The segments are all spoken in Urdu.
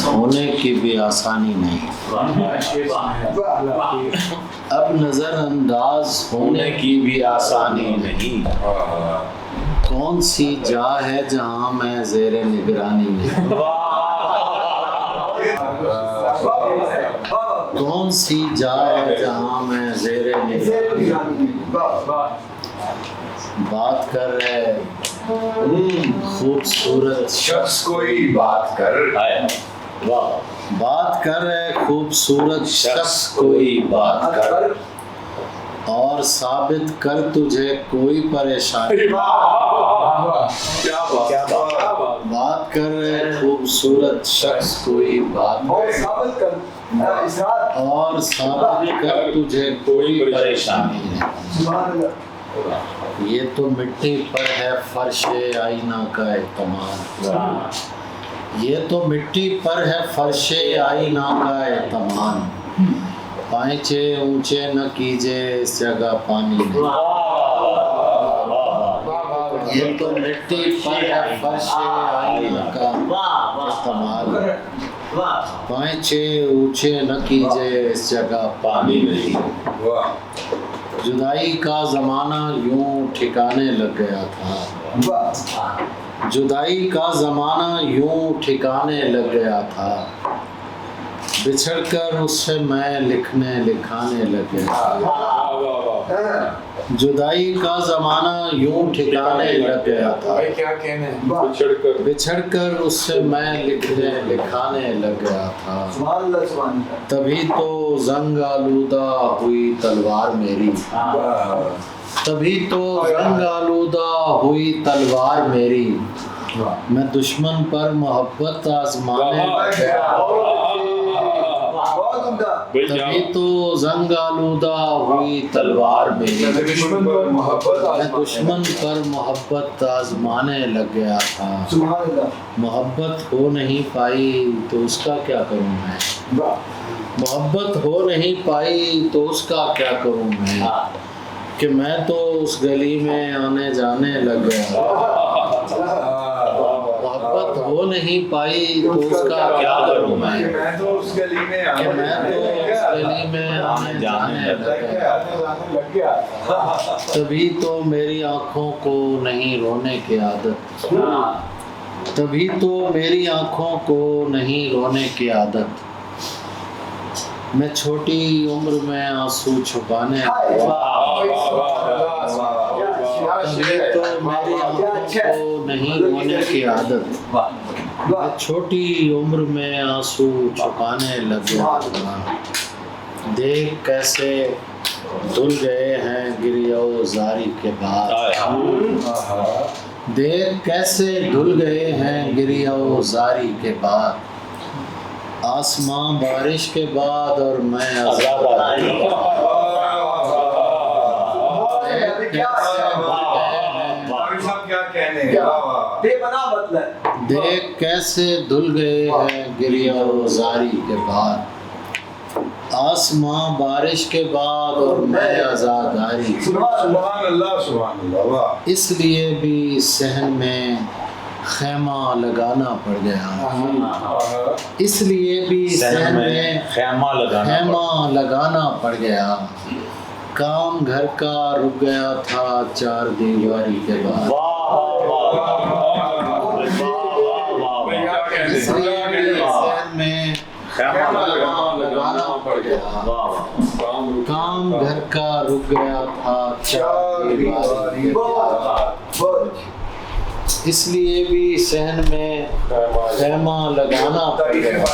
ہونے کی بھی آسانی نہیں، اب نظر انداز ہونے کی بھی آسانی نہیں، کون سی جا ہے جہاں میں زیر نگرانی نہیں، کون سی جا ہے جہاں میں زیر نگرانی، بات کر رہے خوبصورت شخص کوئی بات کر، بات کر رہے خوبصورت شخص کوئی بات کر، اور ثابت کر تجھے کوئی پریشانی، بات کر رہے خوبصورت شخص کوئی بات کر، اور ثابت کر تجھے کوئی پریشانی نہیں، یہ تو مٹی پر ہے فرش آئینہ کا اعتماد، یہ تو مٹی پر ہے فرش آئینہ کا اعتماد، پائچے اونچے نہ کیجے اس جگہ پانی نہیں، یہ تو مٹی پر ہے فرش آئینہ کا اعتماد، پائچے اونچے نہ کیجے اس جگہ پانی نہیں، جدائی کا زمانہ یوں ٹھکانے لگ گیا تھا، جدائی کا زمانہ یوں ٹھکانے لگ گیا تھا، بچھڑ کر اس سے میں لکھانے لگ گیا تھا، جدائی کا زمانہ یوں ٹھکانے لگ گیا تھا، بچھڑ کر اس سے میں لکھانے لگ گیا تھا، تبھی تو زنگ آلودہ ہوئی تلوار میری، تبھی تو زنگ آلودہ ہوئی تلوار میری، میں دشمن پر محبت آزمانے لگ گیا، تبھی تو زنگ آلودہ ہوئی تلوار میری، میں دشمن پر محبت آزمانے لگ گیا تھا، محبت ہو نہیں پائی تو اس کا کیا کروں میں، محبت ہو نہیں پائی تو اس کا کیا کروں میں، کہ میں تو اس گلی میں آنے جانے لگ گیا، محبت ہو نہیں پائی تو اس کا کیا کروں میں، کہ میں تو اس گلی میں آنے جانے لگ گیا، تبھی تو میری آنکھوں کو نہیں رونے کی عادت، تبھی تو میری آنکھوں کو نہیں رونے کی عادت، میں چھوٹی عمر میں آنسو چھپانے تبھی تو میری آنکھوں کو نہیں رونے کی عادت، میں چھوٹی عمر میں آنسو چھپانے لگ گیا تھا، دیکھ کیسے دھل گئے ہیں گریہ و زاری کے بعد، دیکھ کیسے دھل گئے ہیں گریہ و زاری کے بعد، آسماں بارش کے بعد اور میں آزادی، دیکھ کیسے دھل گئے ہیں گریہ و زاری کے بعد، آسماں بارش کے بعد اور میں آزاداری، سبحان اللہ سبحان اللہ، اس لیے بھی صحن میں خیمہ لگانا پڑ گیا، اس لیے بھی صحن میں خیمہ لگانا پڑ گیا، کام گھر کا رک گیا تھا چار دیواری کے بعد، اس لیے بھی صحن میں خیمہ لگانا پڑ گیا، کام گھر کا رک گیا تھا چار دیواری کے بعد، اس لیے بھی صحن میں خیمہ لگانا پڑ گیا،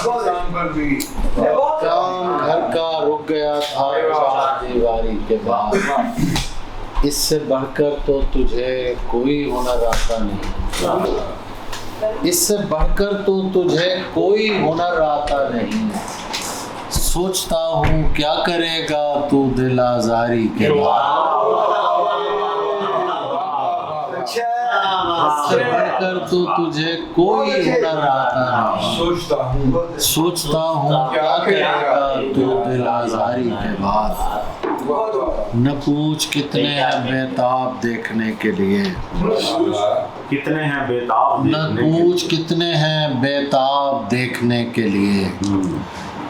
کام گھر کا رک گیا تھا چار دیواری کے بعد، اس سے بڑھ کر تو تجھے کوئی ہنر آتا نہیں، اس سے بڑھ کر تو تجھے کوئی ہنر آتا نہیں، سوچتا ہوں کیا کرے گا تو دل آزاری کے بعد، اس سے بڑھ کر تو تجھے کوئی ہنر آتا نہیں، سوچتا ہوں کیا کرے گا تو دل آزاری کے بعد، نہ پوچھ کتنے ہیں بے تاب دیکھنے کے لیے، کتنے ہیں بیتاب نہ پوچھ کتنے ہیں بیتاب دیکھنے کے لیے،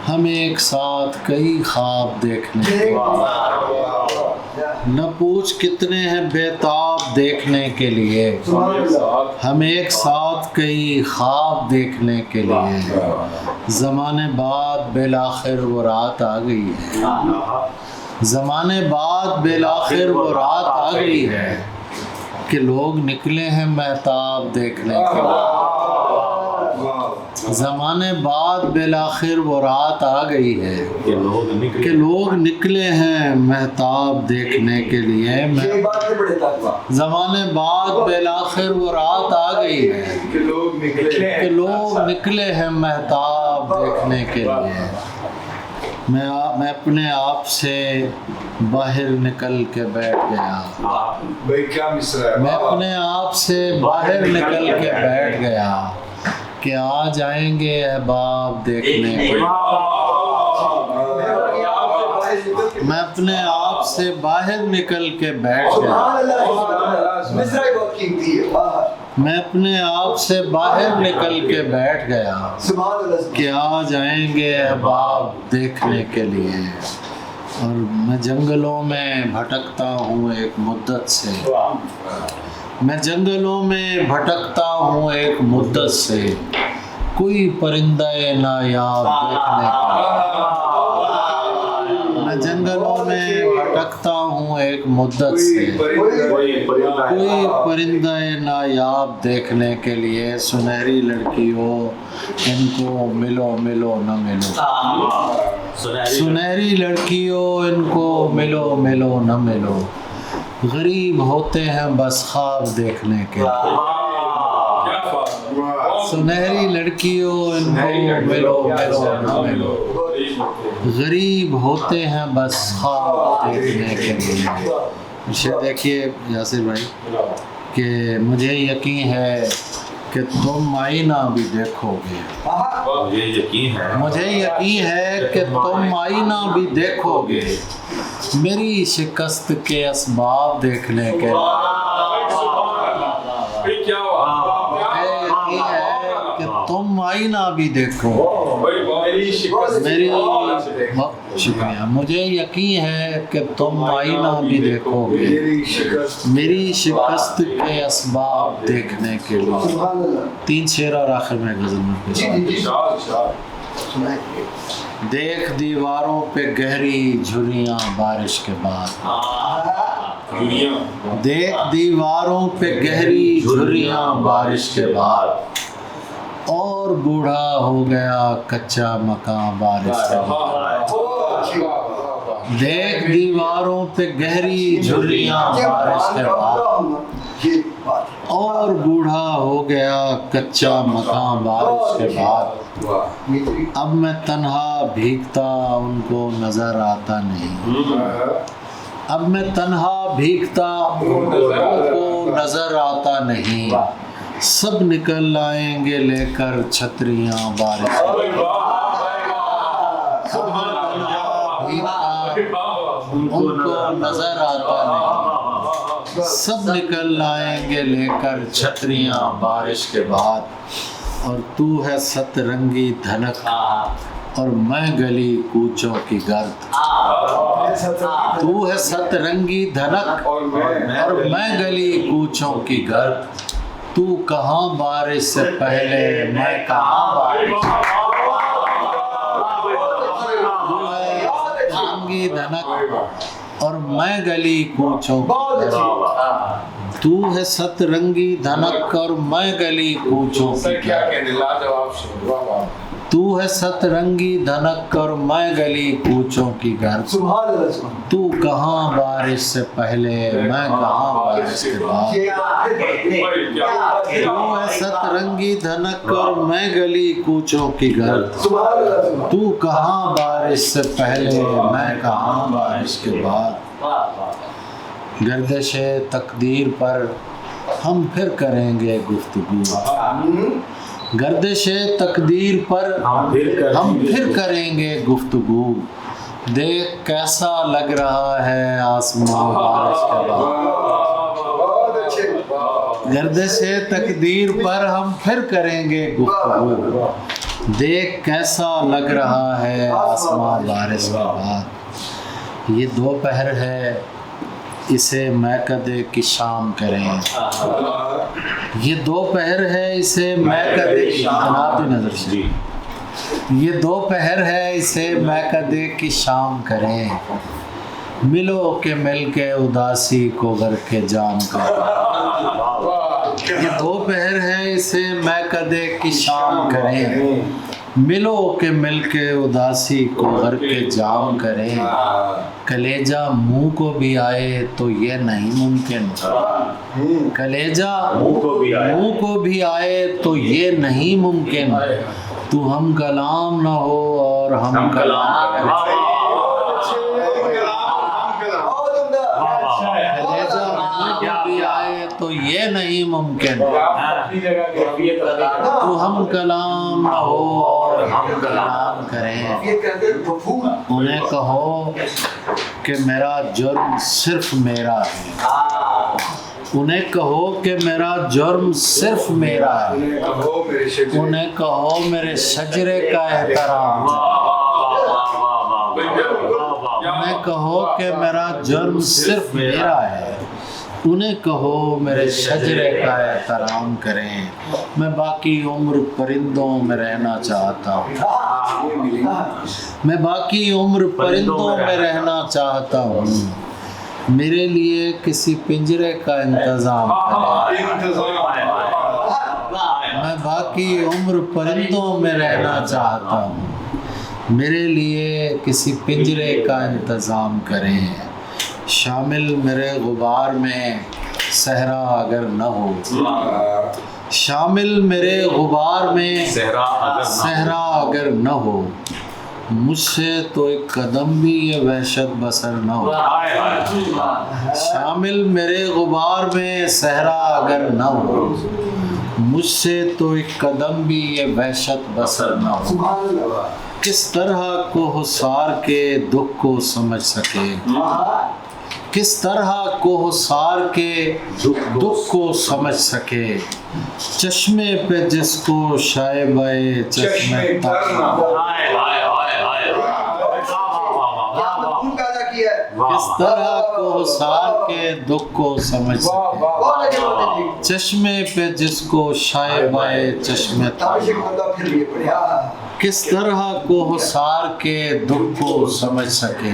ہم ایک ساتھ کئی خواب دیکھنے کے لیے، نہ پوچھ کتنے ہیں بیتاب دیکھنے کے لیے، ہم ایک ساتھ کئی خواب دیکھنے کے لیے، زمانے بعد بالآخر وہ رات آ گئی ہے، زمانے بعد بالآخر وہ رات آ گئی ہے کہ لوگ نکلے ہیں مہتاب دیکھنے کے لیے، زمانے بعد بالآخر وہ رات آ گئی ہے کہ لوگ نکلے ہیں مہتاب دیکھنے کے لیے، زمانے بعد بالآخر وہ رات آ گئی ہے کہ لوگ نکلے ہیں مہتاب دیکھنے کے لیے۔ میں اپنے آپ سے باہر نکل کے بیٹھ گیا، میں اپنے آپ سے باہر نکل کے بیٹھ گیا کہ آ جائیں گے احباب دیکھنے کے لیے، میں اپنے آپ سے باہر نکل کے بیٹھ گیا، میں اپنے آپ سے باہر نکل کے بیٹھ گیا کہ آ جائیں گے احباب دیکھنے کے لیے۔ اور میں جنگلوں میں بھٹکتا ہوں ایک مدت سے، میں جنگلوں میں بھٹکتا ہوں ایک مدت سے، کوئی پرندہ نایاب دیکھنے کا، میں جنگلوں میں بھٹکتا ہوں ایک مدت سے، کوئی پرندہ نایاب دیکھنے کے لیے، سنہری لڑکیوں ان کو ملو ملو نہ ملو، سنہری لڑکیوں ان کو ملو ملو نہ ملو، غریب ہوتے ہیں بس خواب دیکھنے کے، سنہری لڑکیوں ان کو ملو ملو نہ ملو، غریب ہوتے ہیں بس خواب دیکھنے کے لیے۔ شاید دیکھیے یاسر بھائی کہ مجھے یقین ہے کہ تم آئینہ بھی دیکھو گے، مجھے یقین ہے کہ تم آئینہ بھی دیکھو گے، میری شکست کے اسباب دیکھنے کے لیے، مجھے یقین ہے کہ تم آئینہ بھی دیکھو، میری شکریہ، مجھے یقین ہے کہ تم آئینہ بھی دیکھو گے، میری شکست کے اسباب دیکھنے کے لیے۔ 3 شعر اور آخر میں غزل میں پیش۔ دیکھ دیواروں پہ گہری جھریاں بارش کے بعد، دیکھ دیواروں پہ گہری جھریاں بارش کے بعد، اور بوڑھا ہو گیا کچا مکان بارش کے بعد، دیکھ دیواروں پہ گہری جھریاں بارش کے بعد، اور بوڑھا ہو گیا کچا مکان بارش کے بعد، اب میں تنہا بھیگتا ان کو نظر آتا نہیں، اب میں تنہا بھیگتا ان کو نظر آتا نہیں، سب نکل آئیں گے لے کر چھتریاں بارش کے بعد، سب تنہا بھیگتا ان کو نظر آتا نہیں، سب نکل آئیں گے لے کر چھتریاں بارش کے بعد، اور تو ہے ست رنگی دھنک اور میں گلی کوچوں کی گرد، تو ہے ست رنگی دھنک اور میں گلی کوچوں کی گرد، تو کہاں بارش سے پہلے میں کہاں بارش، تو ہے رنگی دھنک اور میں گلی کوچوں کی گرد، تو ہے ست رنگی دھنک اور میں گلی کوچوں کی گرد، تو ہے ست رنگی دھنک اور میں گلی کوچوں کی گرد، تو کہاں بارش سے پہلے میں کہاں بارش کے بعد، تو ہے ست رنگی دھنک اور میں گلی کوچوں کی گرد، تو کہاں بارش سے پہلے میں کہاں بارش کے بعد، گردش تقدیر پر ہم پھر کریں گے گفتگو، گردش تقدیر پر ہم پھر کریں گے گفتگو، دیکھ کیسا لگ رہا ہے آسمان بارش کے بعد، گردش تقدیر پر ہم پھر کریں گے گفتگو، دیکھ کیسا لگ رہا ہے آسماں بارش کے بعد، یہ دوپہر ہے اسے میکدے کی شام کریں، یہ دوپہر ہے اسے میکدے کی جناب نظر سے، یہ دوپہر ہے اسے میکدے کی شام کریں، ملو کہ مل کے اداسی کو غر کے جام کریں، یہ دوپہر ہے اسے میکدے کی شام کریں، ملو کہ مل کے اداسی کو غر کے جام کریں، کلیجہ منہ کو بھی آئے تو یہ نہیں ممکن، کلیجہ منہ کو بھی آئے تو یہ نہیں ممکن، تو ہم کلام نہ ہو اور ہم کلام کریں، تو یہ نہیں ممکن، تو ہم کلام نہ ہو اور ہم کلام کریں، انہیں کہو کہ میرا جرم صرف میرا ہے، انہیں کہو کہ میرا جرم صرف میرا ہے، انہیں کہو میرے شجرے کا احترام، انہیں کہو کہ میرا جرم صرف میرا ہے، انہیں کہو میرے شجرے کا احترام کریں، میں باقی عمر پرندوں میں رہنا چاہتا ہوں، میں باقی عمر پرندوں میں رہنا چاہتا ہوں، میرے لیے کسی پنجرے کا انتظام کریں، میں باقی عمر پرندوں میں رہنا چاہتا ہوں، میرے لیے کسی پنجرے کا انتظام کریں، شامل میرے غبار میں صحرا اگر نہ ہو، شامل میرے غبار میں صحرا اگر نہ ہو، مجھ سے تو ایک قدم بھی یہ وحشت بسر نہ ہو، شامل میرے غبار میں صحرا اگر نہ ہو، مجھ سے تو ایک قدم بھی یہ وحشت بسر نہ ہو، کس طرح کو حصار کے دکھ کو سمجھ سکے، کس طرح کو حصار کے دکھ کو سمجھ سکے، چشمے پہ جس کو شائبہ چشمے کس طرح کو حصار کے دکھ کو سمجھ سکے، چشمے پہ جس کو شائبہ چشمے کس طرح کو حصار کے دکھ کو سمجھ سکے،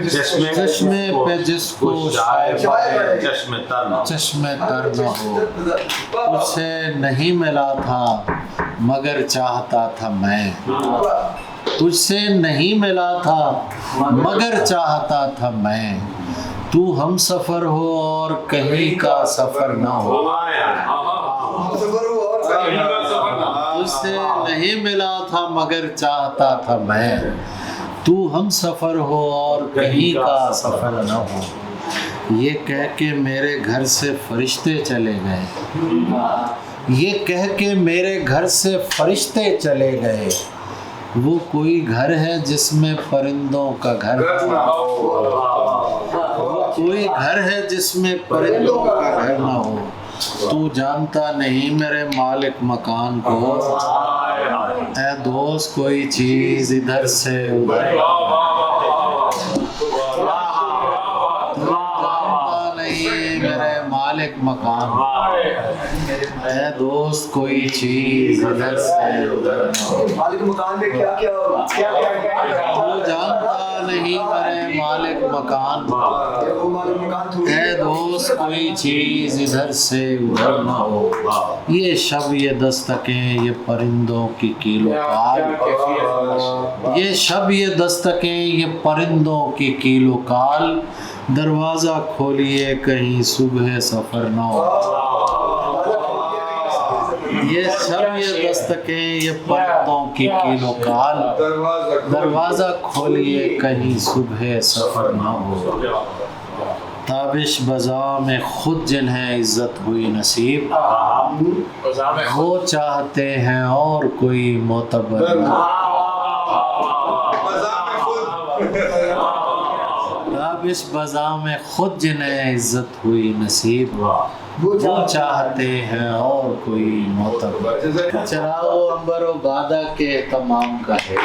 چشمے پہ جس کو چشمے تر نہ ہو، تجھ سے نہیں ملا تھا مگر چاہتا تھا میں، تجھ سے نہیں ملا تھا مگر چاہتا تھا میں، تو ہم سفر ہو اور کہیں کا سفر نہ ہو، تجھ سے نہیں ملا تھا مگر چاہتا تھا میں، تو ہم سفر ہو اور کہیں کا سفر نہ ہو، یہ کہہ کے میرے گھر سے فرشتے چلے گئے، یہ کہہ کے میرے گھر سے فرشتے چلے گئے، وہ کوئی گھر ہے جس میں پرندوں کا گھر نہ ہو، وہ کوئی گھر ہے جس میں پرندوں کا گھر نہ ہو، تو جانتا نہیں میرے مالک مکان کو، اے دوست کوئی چیز ادھر سے ادھر، تو جانتا نہیں میرے مالک مکان، اے دوست کوئی چیز ادھر سے ادھر، مالک مکان میں کیا کیا تو جانتا نہیں میرے مالک مکان، اے دوست کوئی چیز ادھر سے ادھر نہ ہو، یہ شب یہ دستکیں یہ پرندوں کی کیل و کال، یہ شب یہ دستکیں یہ پرندوں کی کیل و کال، دروازہ کھولیے کہیں صبح سفر نہ ہو، یہ شب یہ دستکیں یہ پرندوں کی کیل و کال، دروازہ کھولیے کہیں صبح سفر نہ ہو، تابش بزا میں خود جنہیں عزت ہوئی نصیب، وہ چاہتے ہیں اور کوئی معتبر نہ، تابش بزا میں خود جنہیں عزت ہوئی نصیب، وہ چاہتے ہیں اور کوئی معتبر چراغ و عنبر و بادہ کے اہتمام کا ہے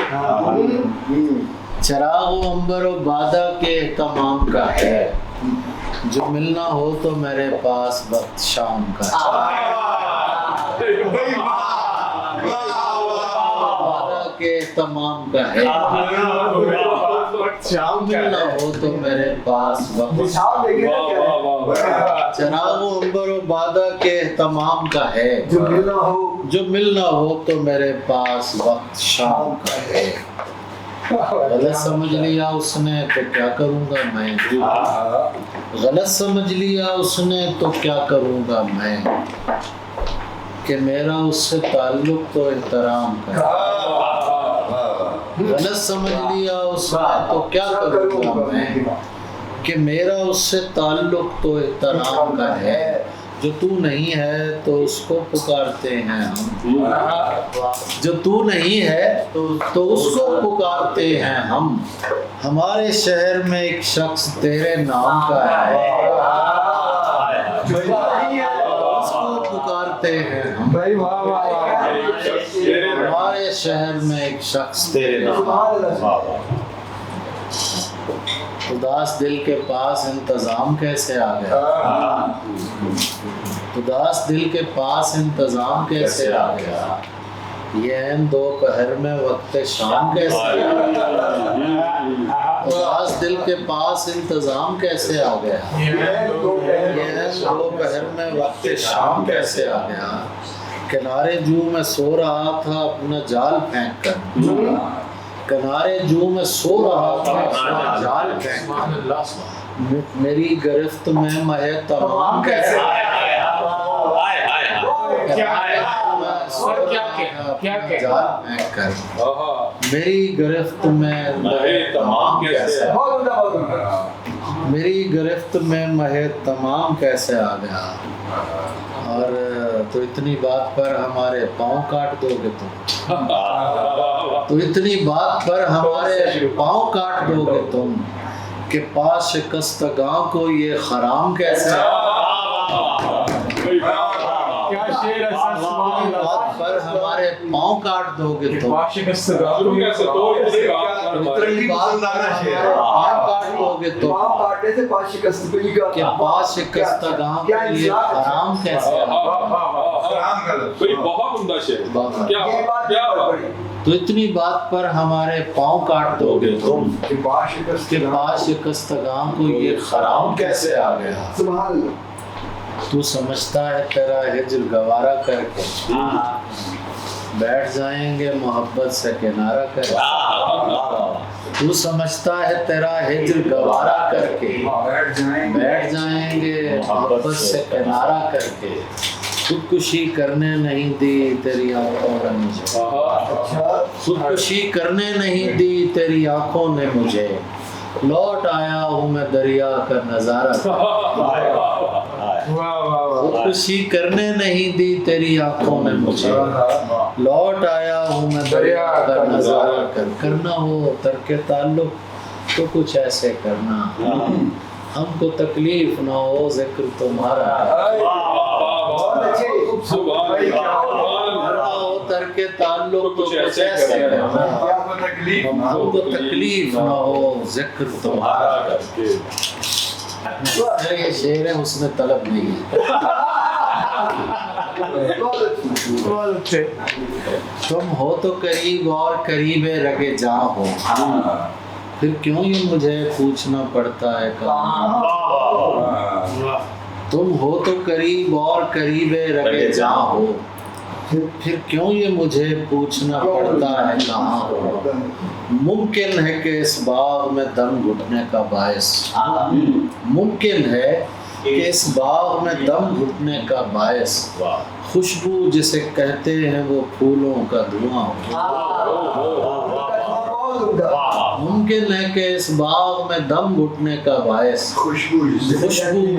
چراغ و عنبر و بادہ کے اہتمام کا ہے جو ملنا ہو تو میرے پاس وقت شام کا ہے بادہ کے اہتمام کا ہے ملنا ہو تو میرے پاس وقت چراغ و عنبر و بادہ کے اہتمام کا ہے جو ملنا ہو تو میرے پاس وقت شام کا ہے غلط سمجھ لیا اس نے تو کیا کروں گا میں غلط سمجھ لیا اس نے تو کیا کروں گا میں کہ میرا اس سے تعلق تو احترام کا ہے غلط سمجھ لیا اس نے تو کیا کروں گا میں کہ میرا اس سے تعلق تو احترام کا ہے جو تو نہیں ہے تو اس کو پکارتے ہیں ہم جو تو نہیں ہے تو اس کو پکارتے ہیں ہم ہمارے شہر میں ایک شخص تیرے نام کا ہے اس کو پکارتے ہیں ہم ہمارے شہر میں ایک شخص تیرے نام اداس دل کے پاس انتظام کیسے آ گیا اداس دل کے پاس انتظام کیسے آ گیا یہ عین دوپہر میں وقت شام کیسے آ گیا اداس دل کے پاس انتظام کیسے آ گیا یہ عین دوپہر میں وقت شام کیسے آ گیا کنارے جو میں سو رہا تھا اپنا جال پھینک کر کنارے جو میں سو رہا تھا اپنا جال پھینک کر میری گرفت میں مہے تمام کیسے جال پھینک کر میری گرفت میں مہے تمام کیسے میری گرفت میں مہے تمام کیسے آ گیا اور تو اتنی بات پر ہمارے پاؤں کاٹ دو گے تم تو اتنی بات پر ہمارے پاؤں کاٹ دو گے تم کہ پاس شکستگاں کو یہ خرام کیسے بات پر ہمارے پاؤں کاٹ دو گے تم اتنی بات پر ہمارے پاؤں کاٹ دو گے تم کہ پاس شکستگاں کو یہ خرام کیسے بہت عمدہ شعر تو اتنی بات پر ہمارے پاؤں کاٹ دو گے تم کہ پاس شکستگاں کو یہ خرام کیسے آ گیا تو سمجھتا ہے تیرا ہجر گوارا کر کے بیٹھ جائیں گے محبت سے کنارہ کر کے تو سمجھتا ہے تیرا ہجر گوارا کر کے بیٹھ جائیں گے محبت سے کنارہ کر کے خودکشی کرنے نہیں دی تیری آنکھوں نے مجھے خودکشی کرنے نہیں دی تیری آنکھوں نے مجھے لوٹ آیا ہوں میں دریا کا نظارہ خودکشی کرنے نہیں دی تیری آنکھوں نے مجھے لوٹ آیا ہوں میں دریا کا نظارہ کرنا ہو ترک تعلق تو کچھ ایسے کرنا ہم کو تکلیف نہ ہو ذکر تمہارا ترک تعلق تو کچھ ایسے کرنا ہم کو تکلیف نہ ہو ذکر تمہارا یہ شعر ہے حسن طلب نہیں تم ہو تو قریب اور قریب رگے جاں ہو پھر کیوں یہ مجھے پوچھنا پڑتا ہے کہاں تم ہو تو قریب اور قریب رگے جاں ہو پھر کیوں یہ مجھے پوچھنا پڑتا ہے کہاں ہو ممکن ہے کہ اس باغ میں دم گھٹنے کا باعث ممکن ہے کہ اس باغ میں دم گھٹنے کا باعث خوشبو جسے کہتے ہیں وہ پھولوں کا دھواں ہو ممکن ہے کہ اس باغ میں دم گھٹنے کا باعث خوشبو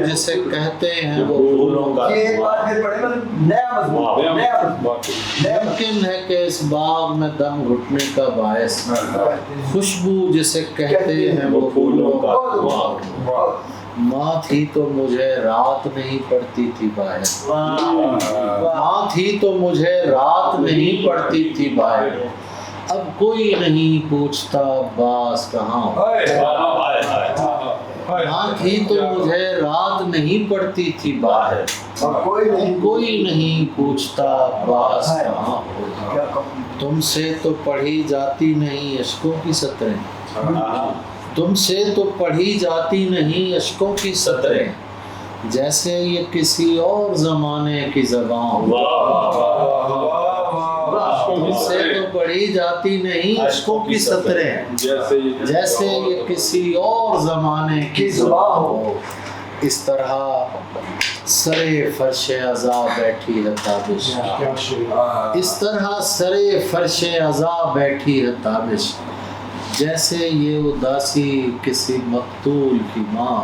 جسے کہتے ہیں وہ پھولوں کا ممکن ہے کہ اس باغ میں دم گھٹنے کا باعث خوشبو جسے کہتے ہیں وہ پھولوں کا ماں تھی تو مجھے رات نہیں پڑتی تھی باہر ماں تھی تو مجھے رات نہیں پڑتی تھی باہر اب کوئی نہیں پوچھتا عباس کہاں ہو ماں تھی تو مجھے رات نہیں پڑتی تھی باہر اب کوئی نہیں پوچھتا عباس کہاں ہو تم سے تو پڑھی جاتی نہیں اشکوں کی سطریں تم سے تو پڑھی جاتی نہیں اشکوں کی سطریں جیسے یہ کسی اور زمانے کی زبان ہو تم سے تو پڑھی جاتی نہیں اشکوں کی سطریں جیسے یہ کسی اور زمانے کی زبان ہو اس طرح سرے فرش عزا بیٹھی ہے تابش اس طرح سرے فرش عزا بیٹھی ہے تابش جیسے یہ اداسی کسی مقتول کی ماں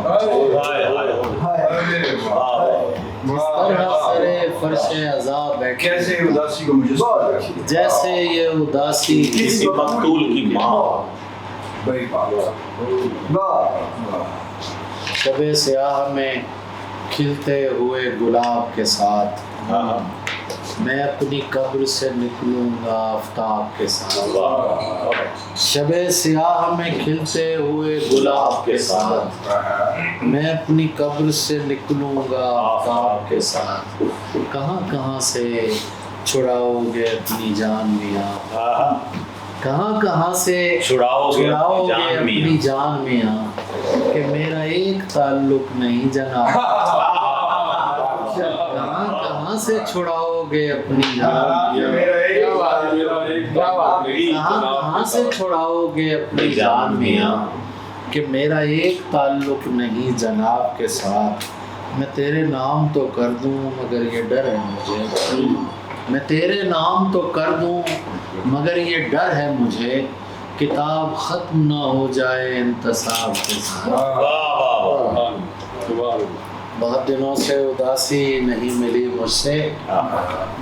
اس طرح سرے فرش عزا بیٹھی کیسے اداسی کو مجھے جیسے یہ اداسی کسی مقتول کی ماں بھائی شب سیاہ میں کھلتے ہوئے گلاب کے ساتھ میں اپنی قبر سے نکلوں گا آفتاب کے ساتھ شب سیاہ میں کھلتے ہوئے گلاب کے ساتھ میں اپنی قبر سے نکلوں گا آفتاب کے ساتھ کہاں کہاں سے چھڑاؤ گے اپنی جان میاں کہاں کہاں سے چھڑاؤ گے اپنی جان میاں کہ میرا ایک تعلق نہیں جناب کہاں کہاں سے چھڑاؤ گے اپنی جان کہاں کہاں سے چھڑاؤ گے اپنی جان میاں کہ میرا ایک تعلق نہیں جناب کے ساتھ میں تیرے نام تو کر دوں مگر یہ ڈر ہے مجھے میں تیرے نام تو کر دوں مگر یہ ڈر ہے مجھے کتاب ختم نہ ہو جائے انتصاب کے ساتھ بہت دنوں سے اداسی نہیں ملی مجھ سے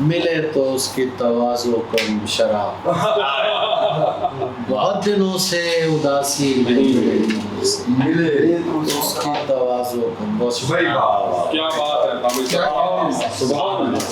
ملے تو اس کی تواضع کم شراب بہت دنوں سے اداسی نہیں ملی مجھ سے ملے تو اس کی تواضع کم کیا بات ہے سبحان اللہ